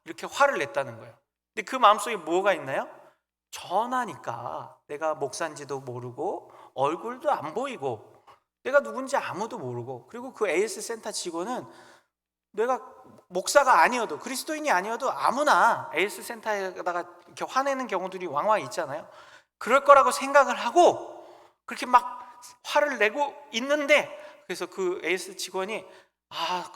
A: 이렇게 화를 냈다는 거예요. 근데 그 마음속에 뭐가 있나요? 전화니까 내가 목사인지도 모르고 얼굴도 안 보이고 내가 누군지 아무도 모르고 그리고 그 AS 센터 직원은 내가 목사가 아니어도 그리스도인이 아니어도 아무나 AS 센터에다가 이렇게 화내는 경우들이 왕왕 있잖아요. 그럴 거라고 생각을 하고 그렇게 막 화를 내고 있는데 그래서 그 AS 직원이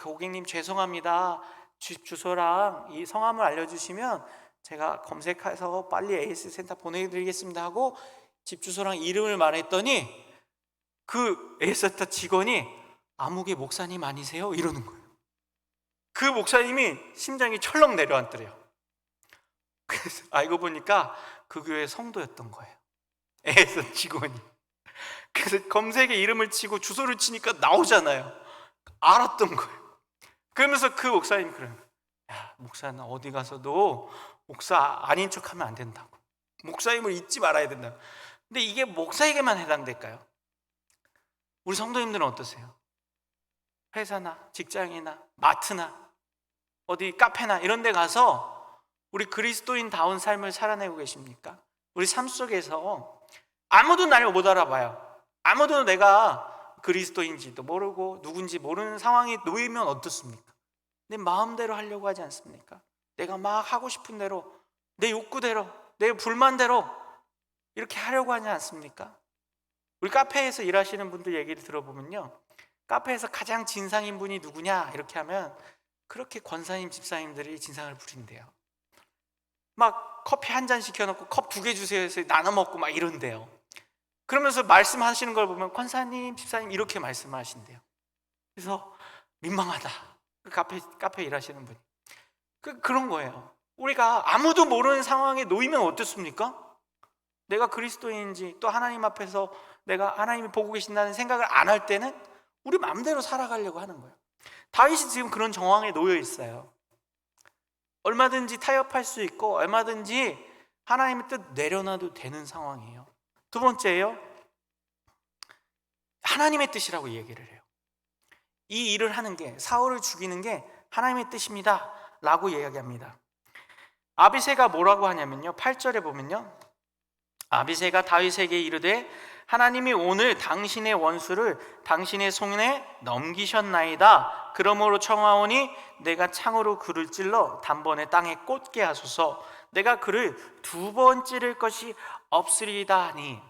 A: 고객님 죄송합니다. 집 주소랑 이 성함을 알려주시면 제가 검색해서 빨리 AS 센터 보내드리겠습니다 하고 집 주소랑 이름을 말했더니 그 AS 센터 직원이 아무개 목사님 아니세요? 이러는 거예요. 그 목사님이 심장이 철렁 내려앉더래요. 그래서 알고 보니까 그 교회 성도였던 거예요. AS 직원이. 그래서 검색에 이름을 치고 주소를 치니까 나오잖아요. 알았던 거예요. 그러면서 그 목사님이 그래요. 야, 목사는 어디 가서도 목사 아닌 척하면 안 된다고. 목사님을 잊지 말아야 된다고. 근데 이게 목사에게만 해당될까요? 우리 성도님들은 어떠세요? 회사나 직장이나 마트나 어디 카페나 이런 데 가서 우리 그리스도인다운 삶을 살아내고 계십니까? 우리 삶 속에서 아무도 나를 못 알아봐요. 아무도 내가 그리스도인지도 모르고 누군지 모르는 상황에 놓이면 어떻습니까? 내 마음대로 하려고 하지 않습니까? 내가 막 하고 싶은 대로 내 욕구대로 내 불만대로 이렇게 하려고 하지 않습니까? 우리 카페에서 일하시는 분들 얘기를 들어보면요, 카페에서 가장 진상인 분이 누구냐 이렇게 하면 그렇게 권사님 집사님들이 진상을 부린대요. 막 커피 한 잔 시켜놓고 컵 2개 주세요 해서 나눠 먹고 막 이런대요. 그러면서 말씀하시는 걸 보면 권사님 집사님 이렇게 말씀하신대요. 그래서 민망하다. 그 카페 일하시는 분이 그런 거예요. 우리가 아무도 모르는 상황에 놓이면 어떻습니까? 내가 그리스도인인지 또 하나님 앞에서 내가 하나님이 보고 계신다는 생각을 안 할 때는 우리 마음대로 살아가려고 하는 거예요. 다윗이 지금 그런 정황에 놓여 있어요. 얼마든지 타협할 수 있고 얼마든지 하나님의 뜻 내려놔도 되는 상황이에요. 두 번째예요, 하나님의 뜻이라고 얘기를 해요. 이 일을 하는 게, 사울을 죽이는 게 하나님의 뜻입니다 라고 이야기합니다. 아비새가 뭐라고 하냐면요, 8절에 보면요, 아비새가 다윗에게 이르되 하나님이 오늘 당신의 원수를 당신의 손에 넘기셨나이다. 그러므로 청하오니 내가 창으로 그를 찔러 단번에 땅에 꽂게 하소서. 내가 그를 2번 찌를 것이 없으리이다 하니.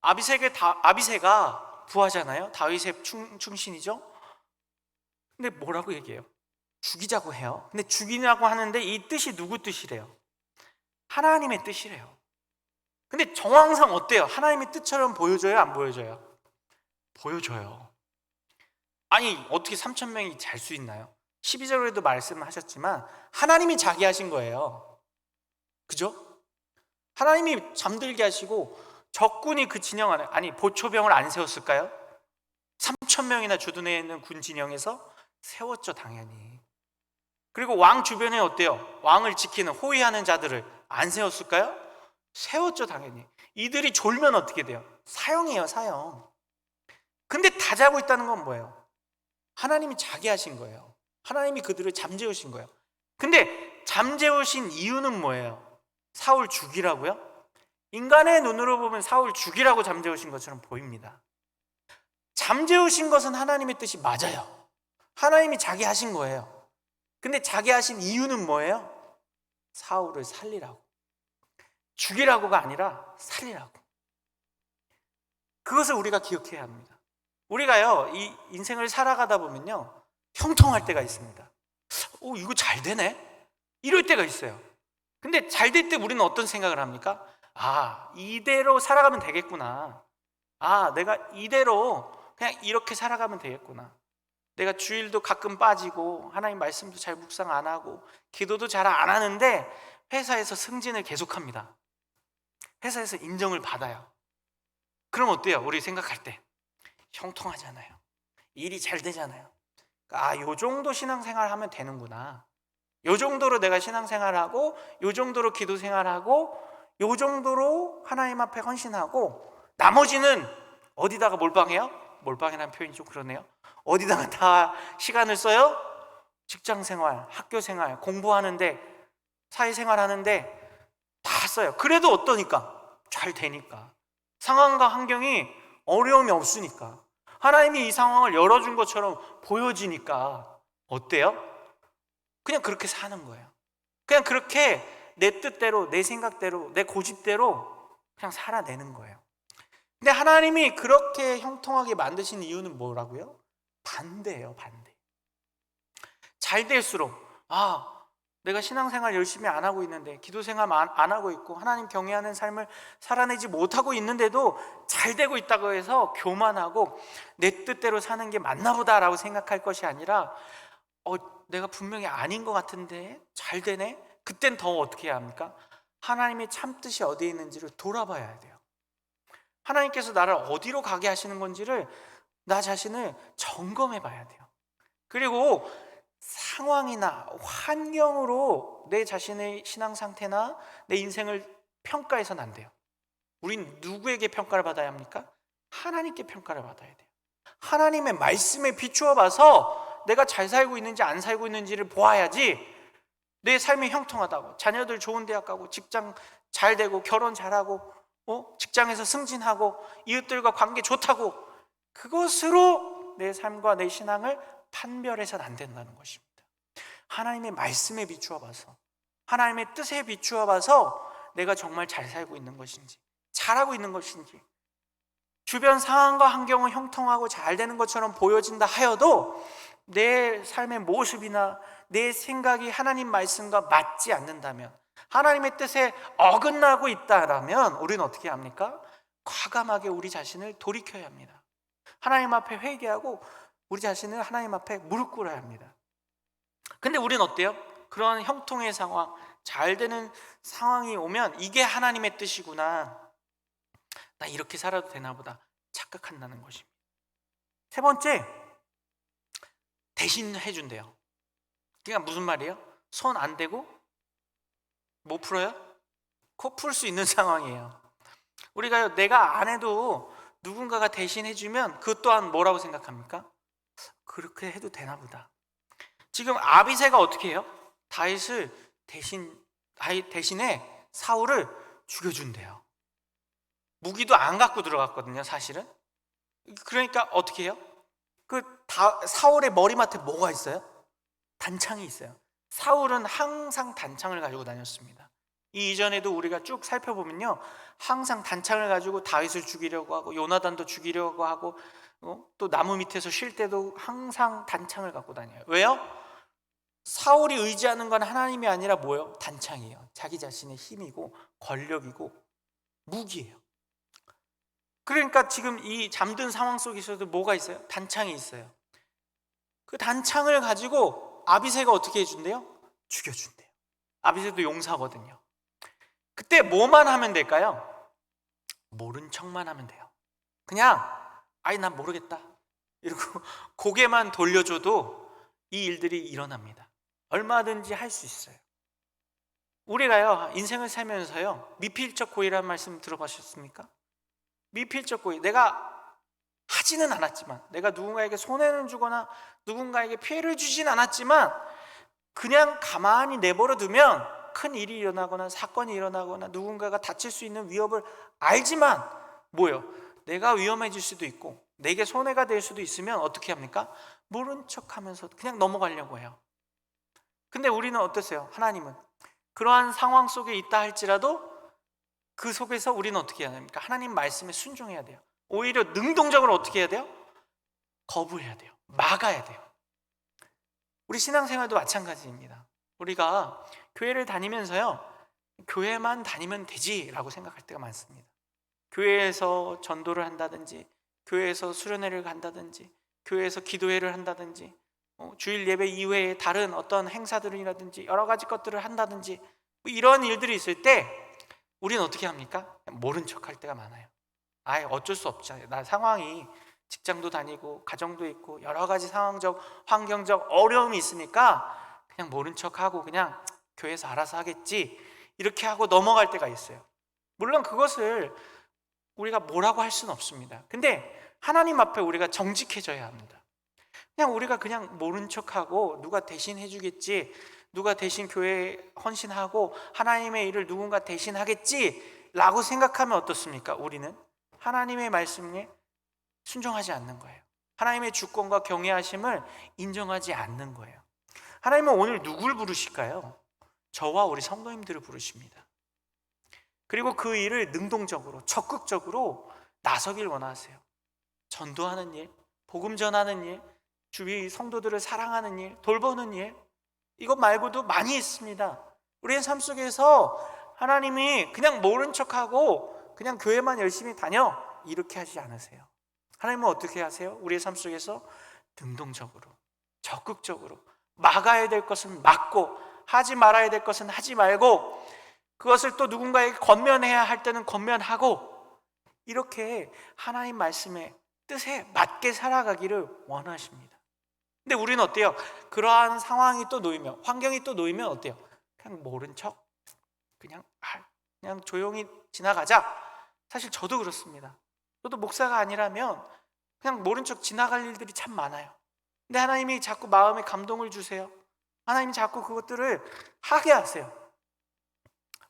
A: 아비새가 부하잖아요. 다윗의 충신이죠. 근데 뭐라고 얘기해요? 죽이자고 해요. 근데 죽이라고 하는데 이 뜻이 누구 뜻이래요? 하나님의 뜻이래요. 근데 정황상 어때요? 하나님의 뜻처럼 보여져요? 안 보여져요? 보여져요. 아니 어떻게 3천 명이 잘 수 있나요? 12절에도 말씀하셨지만 하나님이 자기 하신 거예요. 그죠? 하나님이 잠들게 하시고 적군이 그 진영 안에, 아니 보초병을 안 세웠을까요? 3천 명이나 주둔해 있는 군 진영에서 세웠죠, 당연히. 그리고 왕 주변에 어때요? 왕을 지키는 호위하는 자들을 안 세웠을까요? 세웠죠, 당연히. 이들이 졸면 어떻게 돼요? 사형이에요, 사형. 근데 다 자고 있다는 건 뭐예요? 하나님이 자게 하신 거예요. 하나님이 그들을 잠재우신 거예요. 근데 잠재우신 이유는 뭐예요? 사울 죽이라고요? 인간의 눈으로 보면 사울 죽이라고 잠재우신 것처럼 보입니다. 잠재우신 것은 하나님의 뜻이 맞아요. 하나님이 자기 하신 거예요. 근데 자기 하신 이유는 뭐예요? 사울을 살리라고. 죽이라고가 아니라 살리라고. 그것을 우리가 기억해야 합니다. 우리가요, 이 인생을 살아가다 보면요, 형통할 때가 있습니다. 이거 잘 되네? 이럴 때가 있어요. 근데 잘 될 때 우리는 어떤 생각을 합니까? 이대로 살아가면 되겠구나. 내가 이대로 그냥 이렇게 살아가면 되겠구나. 내가 주일도 가끔 빠지고 하나님 말씀도 잘 묵상 안 하고 기도도 잘 안 하는데 회사에서 승진을 계속합니다. 회사에서 인정을 받아요. 그럼 어때요? 우리 생각할 때 형통하잖아요. 일이 잘 되잖아요. 요 정도 신앙생활 하면 되는구나. 요 정도로 내가 신앙생활하고 요 정도로 기도생활하고 요 정도로 하나님 앞에 헌신하고 나머지는 어디다가 몰빵해요? 몰빵이라는 표현이 좀 그러네요. 어디다가 다 시간을 써요? 직장생활, 학교생활, 공부하는데, 사회생활하는데 다 써요. 그래도 어떠니까? 잘 되니까. 상황과 환경이 어려움이 없으니까. 하나님이 이 상황을 열어준 것처럼 보여지니까 어때요? 그냥 그렇게 사는 거예요. 그냥 그렇게 내 뜻대로, 내 생각대로, 내 고집대로 그냥 살아내는 거예요. 근데 하나님이 그렇게 형통하게 만드신 이유는 뭐라고요? 반대예요, 반대. 잘 될수록 내가 신앙생활 열심히 안 하고 있는데, 기도생활 안 하고 있고 하나님 경외하는 삶을 살아내지 못하고 있는데도 잘 되고 있다고 해서 교만하고 내 뜻대로 사는 게 맞나 보다라고 생각할 것이 아니라 내가 분명히 아닌 것 같은데 잘 되네? 그땐 더 어떻게 해야 합니까? 하나님의 참뜻이 어디에 있는지를 돌아봐야 돼요. 하나님께서 나를 어디로 가게 하시는 건지를, 나 자신을 점검해 봐야 돼요. 그리고 상황이나 환경으로 내 자신의 신앙 상태나 내 인생을 평가해서는 안 돼요. 우린 누구에게 평가를 받아야 합니까? 하나님께 평가를 받아야 돼요. 하나님의 말씀에 비추어 봐서 내가 잘 살고 있는지 안 살고 있는지를 보아야지, 내 삶이 형통하다고, 자녀들 좋은 대학 가고 직장 잘 되고 결혼 잘하고 직장에서 승진하고 이웃들과 관계 좋다고, 그것으로 내 삶과 내 신앙을 판별해서는 안 된다는 것입니다. 하나님의 말씀에 비추어 봐서, 하나님의 뜻에 비추어 봐서 내가 정말 잘 살고 있는 것인지, 잘하고 있는 것인지, 주변 상황과 환경은 형통하고 잘 되는 것처럼 보여진다 하여도 내 삶의 모습이나 내 생각이 하나님 말씀과 맞지 않는다면, 하나님의 뜻에 어긋나고 있다라면 우리는 어떻게 합니까? 과감하게 우리 자신을 돌이켜야 합니다. 하나님 앞에 회개하고 우리 자신을 하나님 앞에 무릎 꿇어야 합니다. 근데 우리는 어때요? 그런 형통의 상황, 잘 되는 상황이 오면 이게 하나님의 뜻이구나, 나 이렇게 살아도 되나 보다 착각한다는 것입니다. 세 번째, 대신 해준대요. 그러니까 무슨 말이에요? 손 안 대고 뭐 풀어요? 코 풀 수 있는 상황이에요. 우리가 내가 안 해도 누군가가 대신 해주면 그것 또한 뭐라고 생각합니까? 그렇게 해도 되나 보다. 지금 아비새가 어떻게 해요? 다윗을 대신에 사울을 죽여준대요. 무기도 안 갖고 들어갔거든요, 사실은. 그러니까 어떻게 해요? 사울의 머리맡에 뭐가 있어요? 단창이 있어요. 사울은 항상 단창을 가지고 다녔습니다. 이 이전에도 우리가 쭉 살펴보면요, 항상 단창을 가지고 다윗을 죽이려고 하고 요나단도 죽이려고 하고 또 나무 밑에서 쉴 때도 항상 단창을 갖고 다녀요. 왜요? 사울이 의지하는 건 하나님이 아니라 뭐예요? 단창이에요. 자기 자신의 힘이고 권력이고 무기예요. 그러니까 지금 이 잠든 상황 속에서도 뭐가 있어요? 단창이 있어요. 그 단창을 가지고 아비새가 어떻게 해준대요? 죽여준대요. 아비새도 용사거든요. 그때 뭐만 하면 될까요? 모른 척만 하면 돼요. 그냥 아이 난 모르겠다 이러고 고개만 돌려줘도 이 일들이 일어납니다. 얼마든지 할 수 있어요. 우리가요 인생을 살면서요 미필적 고의라는 말씀 들어보셨습니까? 미필적 고의, 내가 하지는 않았지만, 내가 누군가에게 손해를 주거나 누군가에게 피해를 주진 않았지만 그냥 가만히 내버려 두면 큰 일이 일어나거나 사건이 일어나거나 누군가가 다칠 수 있는 위협을 알지만 뭐예요? 내가 위험해질 수도 있고 내게 손해가 될 수도 있으면 어떻게 합니까? 모른 척하면서 그냥 넘어가려고 해요. 근데 우리는 어떠세요? 하나님은 그러한 상황 속에 있다 할지라도 그 속에서 우리는 어떻게 해야 됩니까? 하나님 말씀에 순종해야 돼요. 오히려 능동적으로 어떻게 해야 돼요? 거부해야 돼요. 막아야 돼요. 우리 신앙생활도 마찬가지입니다. 우리가 교회를 다니면서요 교회만 다니면 되지라고 생각할 때가 많습니다. 교회에서 전도를 한다든지 교회에서 수련회를 간다든지 교회에서 기도회를 한다든지 주일 예배 이외에 다른 어떤 행사들이라든지 여러 가지 것들을 한다든지 이런 일들이 있을 때 우리는 어떻게 합니까? 모른 척 할 때가 많아요. 어쩔 수 없잖아요. 나 상황이 직장도 다니고 가정도 있고 여러 가지 상황적 환경적 어려움이 있으니까 그냥 모른 척하고 그냥 교회에서 알아서 하겠지 이렇게 하고 넘어갈 때가 있어요. 물론 그것을 우리가 뭐라고 할 수는 없습니다. 근데 하나님 앞에 우리가 정직해져야 합니다. 그냥 우리가 그냥 모른 척하고 누가 대신 해주겠지, 누가 대신 교회에 헌신하고 하나님의 일을 누군가 대신 하겠지 라고 생각하면 어떻습니까? 우리는 하나님의 말씀에 순종하지 않는 거예요. 하나님의 주권과 경외하심을 인정하지 않는 거예요. 하나님은 오늘 누굴 부르실까요? 저와 우리 성도님들을 부르십니다. 그리고 그 일을 능동적으로 적극적으로 나서길 원하세요. 전도하는 일, 복음 전하는 일, 주위 성도들을 사랑하는 일, 돌보는 일, 이것 말고도 많이 있습니다. 우리의 삶 속에서 하나님이 그냥 모른 척하고 그냥 교회만 열심히 다녀 이렇게 하지 않으세요. 하나님은 어떻게 하세요? 우리의 삶 속에서 능동적으로 적극적으로 막아야 될 것은 막고 하지 말아야 될 것은 하지 말고 그것을 또 누군가에게 권면해야 할 때는 권면하고 이렇게 하나님 말씀의 뜻에 맞게 살아가기를 원하십니다. 근데 우리는 어때요? 그러한 상황이 또 놓이면, 환경이 또 놓이면 어때요? 그냥 모른 척 그냥 조용히 지나가자. 사실 저도 그렇습니다. 저도 목사가 아니라면 그냥 모른 척 지나갈 일들이 참 많아요. 근데 하나님이 자꾸 마음에 감동을 주세요. 하나님이 자꾸 그것들을 하게 하세요.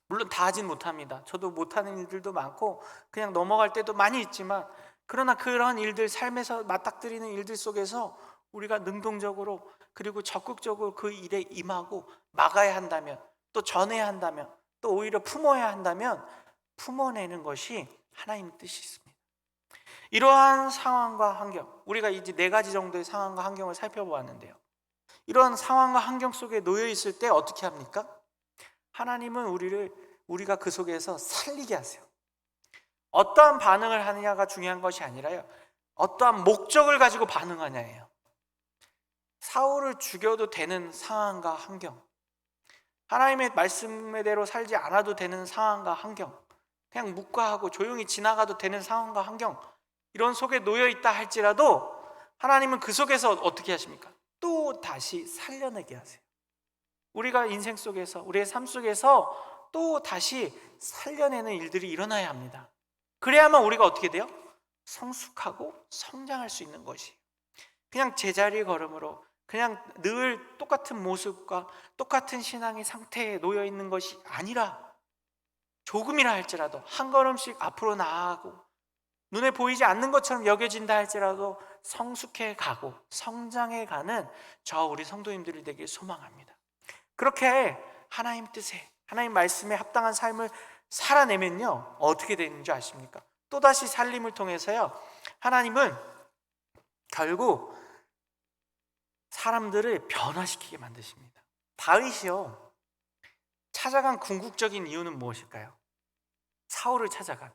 A: 물론 다 하진 못합니다. 저도 못하는 일들도 많고 그냥 넘어갈 때도 많이 있지만 그러나 그런 일들, 삶에서 맞닥뜨리는 일들 속에서 우리가 능동적으로 그리고 적극적으로 그 일에 임하고 막아야 한다면, 또 전해야 한다면, 또 오히려 품어야 한다면 품어내는 것이 하나님의 뜻이 있습니다. 이러한 상황과 환경, 우리가 이제 4가지 정도의 상황과 환경을 살펴보았는데요, 이러한 상황과 환경 속에 놓여 있을 때 어떻게 합니까? 하나님은 우리가 그 속에서 살리게 하세요. 어떠한 반응을 하느냐가 중요한 것이 아니라요, 어떠한 목적을 가지고 반응하냐예요. 사울을 죽여도 되는 상황과 환경, 하나님의 말씀대로 살지 않아도 되는 상황과 환경, 그냥 묵과하고 조용히 지나가도 되는 상황과 환경, 이런 속에 놓여 있다 할지라도 하나님은 그 속에서 어떻게 하십니까? 또 다시 살려내게 하세요. 우리가 인생 속에서, 우리의 삶 속에서 또 다시 살려내는 일들이 일어나야 합니다. 그래야만 우리가 어떻게 돼요? 성숙하고 성장할 수 있는 것이, 그냥 제자리 걸음으로 그냥 늘 똑같은 모습과 똑같은 신앙의 상태에 놓여 있는 것이 아니라 조금이라 할지라도 한 걸음씩 앞으로 나아가고 눈에 보이지 않는 것처럼 여겨진다 할지라도 성숙해 가고 성장해 가는 저 우리 성도님들이 되길 소망합니다. 그렇게 하나님 뜻에, 하나님 말씀에 합당한 삶을 살아내면요, 어떻게 되는 줄 아십니까? 또다시 살림을 통해서요, 하나님은 결국 사람들을 변화시키게 만드십니다. 다윗이요 찾아간 궁극적인 이유는 무엇일까요? 사울을 찾아간,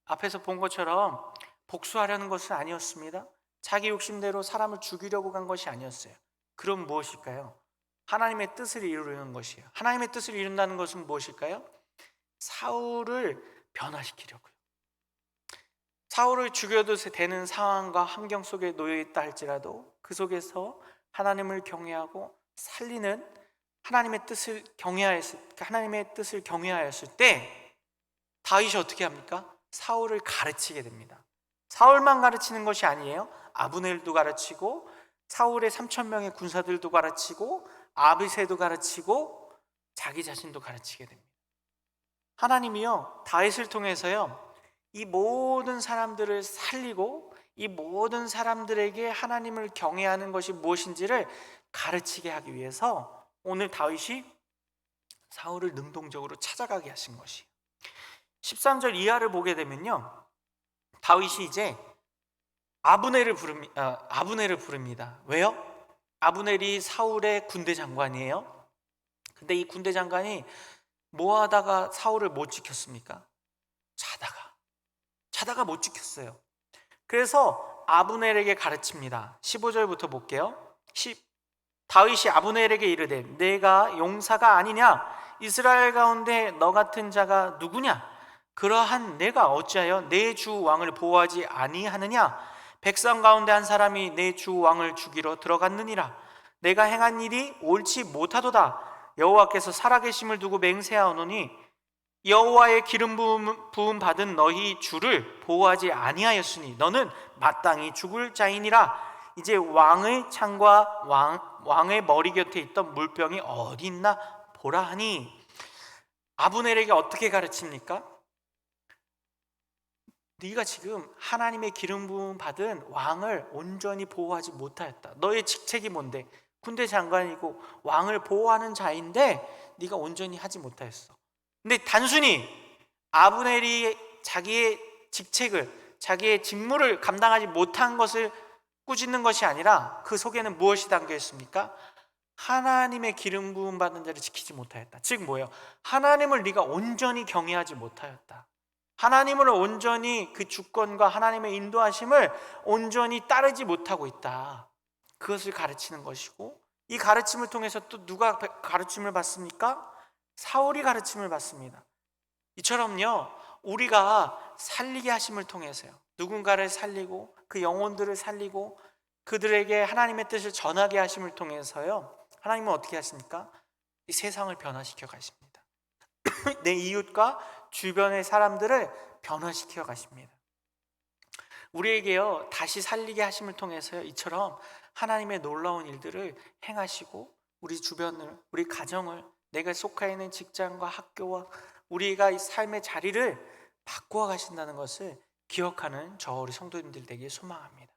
A: 앞에서 본 것처럼 복수하려는 것은 아니었습니다. 자기 욕심대로 사람을 죽이려고 간 것이 아니었어요. 그럼 무엇일까요? 하나님의 뜻을 이루려는 것이에요. 하나님의 뜻을 이룬다는 것은 무엇일까요? 사울을 변화시키려고요. 사울을 죽여도 되는 상황과 환경 속에 놓여 있다 할지라도 그 속에서 하나님을 경외하고 살리는 하나님의 뜻을 경외하였을 때 다윗이 어떻게 합니까? 사울을 가르치게 됩니다. 사울만 가르치는 것이 아니에요. 아브넬도 가르치고 사울의 3,000명의 군사들도 가르치고 아비새도 가르치고 자기 자신도 가르치게 됩니다. 하나님이요 다윗을 통해서요 이 모든 사람들을 살리고 이 모든 사람들에게 하나님을 경외하는 것이 무엇인지를 가르치게 하기 위해서 오늘 다윗이 사울을 능동적으로 찾아가게 하신 것이에요. 13절 이하를 보게 되면요 다윗이 이제 아브넬을 부릅니다. 왜요? 아브넬이 사울의 군대 장관이에요. 근데 이 군대 장관이 뭐 하다가 사울을 못 지켰습니까? 자다가 못 지켰어요. 그래서 아브넬에게 가르칩니다. 15절부터 볼게요. 다윗이 아브넬에게 이르되 내가 용사가 아니냐? 이스라엘 가운데 너 같은 자가 누구냐? 그러한 내가 어찌하여 내 주 왕을 보호하지 아니하느냐? 백성 가운데 한 사람이 내 주 왕을 죽이러 들어갔느니라. 내가 행한 일이 옳지 못하도다. 여호와께서 살아계심을 두고 맹세하오노니 여호와의 기름 부음 받은 너희 주를 보호하지 아니하였으니 너는 마땅히 죽을 자이니라. 이제 왕의 창과 왕의 머리 곁에 있던 물병이 어디 있나 보라 하니 아브넬에게 어떻게 가르칩니까? 네가 지금 하나님의 기름 부음 받은 왕을 온전히 보호하지 못하였다. 너의 직책이 뭔데? 군대 장관이고 왕을 보호하는 자인데 네가 온전히 하지 못하였어. 근데 단순히 아브넬이 자기의 직책을, 자기의 직무를 감당하지 못한 것을 꾸짖는 것이 아니라 그 속에는 무엇이 담겨 있습니까? 하나님의 기름 부음 받은 자를 지키지 못하였다. 즉 뭐예요? 하나님을 네가 온전히 경외하지 못하였다. 하나님을 온전히 그 주권과 하나님의 인도하심을 온전히 따르지 못하고 있다. 그것을 가르치는 것이고, 이 가르침을 통해서 또 누가 가르침을 받습니까? 사울이 가르침을 받습니다. 이처럼요 우리가 살리게 하심을 통해서요 누군가를 살리고 그 영혼들을 살리고 그들에게 하나님의 뜻을 전하게 하심을 통해서요 하나님은 어떻게 하십니까? 이 세상을 변화시켜 가십니다. 내 이웃과 주변의 사람들을 변화시켜 가십니다. 우리에게요 다시 살리게 하심을 통해서요 이처럼 하나님의 놀라운 일들을 행하시고 우리 주변을, 우리 가정을, 내가 속해 있는 직장과 학교와 우리가 이 삶의 자리를 바꾸어 가신다는 것을 기억하는 저 우리 성도님들 되길 소망합니다.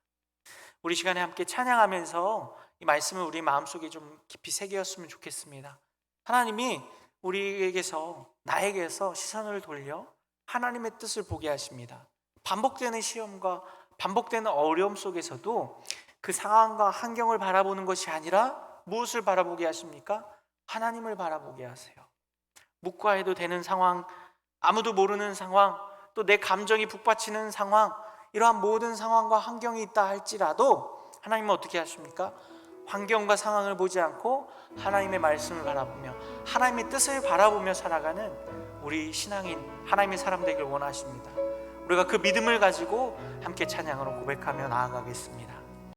A: 우리 시간에 함께 찬양하면서 이 말씀을 우리 마음속에 좀 깊이 새겼으면 좋겠습니다. 하나님이 우리에게서, 나에게서 시선을 돌려 하나님의 뜻을 보게 하십니다. 반복되는 시험과 반복되는 어려움 속에서도 그 상황과 환경을 바라보는 것이 아니라 무엇을 바라보게 하십니까? 하나님을 바라보게 하세요. 묵과해도 되는 상황, 아무도 모르는 상황, 또 내 감정이 북받치는 상황, 이러한 모든 상황과 환경이 있다 할지라도 하나님은 어떻게 하십니까? 환경과 상황을 보지 않고 하나님의 말씀을 바라보며 하나님의 뜻을 바라보며 살아가는 우리 신앙인 하나님의 사람 되길 원하십니다. 우리가 그 믿음을 가지고 함께 찬양으로 고백하며 나아가겠습니다.